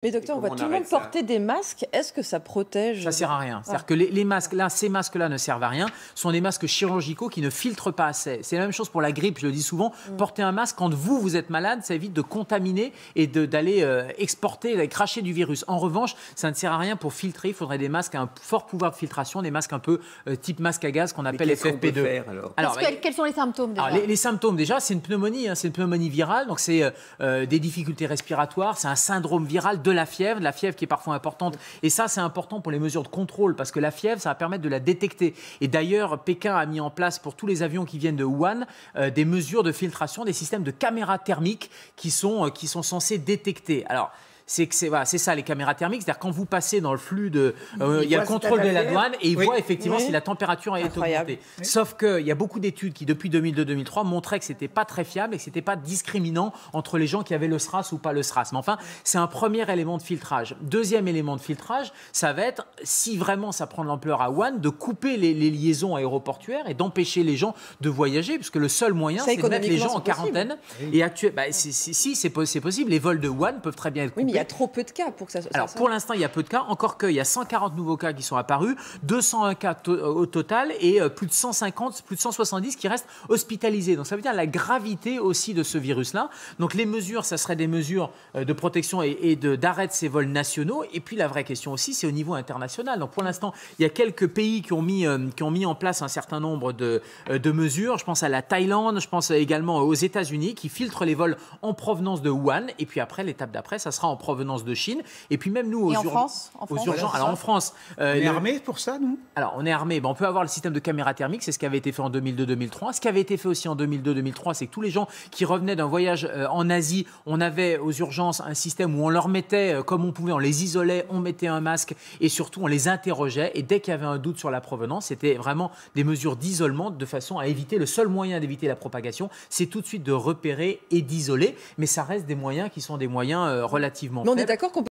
Mais docteur, on voit tout le monde porter des masques. Est-ce que ça protège? Ça ne sert à rien. C'est-à-dire que les masques, là, ces masques-là ne servent à rien. Ce sont des masques chirurgicaux qui ne filtrent pas assez. C'est la même chose pour la grippe, je le dis souvent. Porter un masque, quand vous êtes malade, ça évite de contaminer et d'aller exporter, d'aller cracher du virus. En revanche, ça ne sert à rien pour filtrer. Il faudrait des masques à un fort pouvoir de filtration, des masques un peu type masque à gaz qu'on appelle FFP2. Quels sont les symptômes déjà? Les symptômes, déjà, c'est une pneumonie. C'est une pneumonie virale. Donc, c'est des difficultés respiratoires. C'est un syndrome viral de la fièvre qui est parfois importante. Et ça, c'est important pour les mesures de contrôle parce que la fièvre, ça va permettre de la détecter. Et d'ailleurs, Pékin a mis en place pour tous les avions qui viennent de Wuhan des mesures de filtration, des systèmes de caméras thermiques qui sont censés détecter. Alors, c'est ça les caméras thermiques, c'est-à-dire quand vous passez dans le flux il y a le contrôle de la douane et ils voient effectivement si la température est augmentée. Oui. Sauf qu'il y a beaucoup d'études qui depuis 2002-2003 montraient que c'était pas très fiable et que c'était pas discriminant entre les gens qui avaient le SRAS ou pas le SRAS. Mais enfin, c'est un premier élément de filtrage. Deuxième élément de filtrage, ça va être, si vraiment ça prend de l'ampleur à Wuhan, de couper les liaisons aéroportuaires et d'empêcher les gens de voyager, puisque le seul moyen, c'est de mettre les gens en quarantaine. Et c'est possible. Les vols de Wuhan peuvent très bien être coupés. Oui, mais il y a trop peu de cas pour que ça soit. Alors, pour l'instant, il y a peu de cas. Encore qu'il y a 140 nouveaux cas qui sont apparus, 201 cas au total et plus de 150, plus de 170 qui restent hospitalisés. Donc, ça veut dire la gravité aussi de ce virus-là. Donc, les mesures, ça serait des mesures de protection et d'arrêt de ces vols nationaux. Et puis, la vraie question aussi, c'est au niveau international. Donc, pour l'instant, il y a quelques pays qui ont mis en place un certain nombre de mesures. Je pense à la Thaïlande, je pense également aux États-Unis qui filtrent les vols en provenance de Wuhan. Et puis après, l'étape d'après, ça sera en provenance de Chine. Et puis même nous, en France alors en France... on est armé pour ça, nous? Alors, on est armé. On peut avoir le système de caméra thermique. C'est ce qui avait été fait en 2002-2003. Ce qui avait été fait aussi en 2002-2003, c'est que tous les gens qui revenaient d'un voyage en Asie, on avait aux urgences un système où on leur mettait, comme on pouvait, on les isolait, on mettait un masque et surtout, on les interrogeait. Et dès qu'il y avait un doute sur la provenance, c'était vraiment des mesures d'isolement de façon à éviter, le seul moyen d'éviter la propagation, c'est tout de suite de repérer et d'isoler. Mais ça reste des moyens qui sont des moyens relativement faibles. On est d'accord qu'on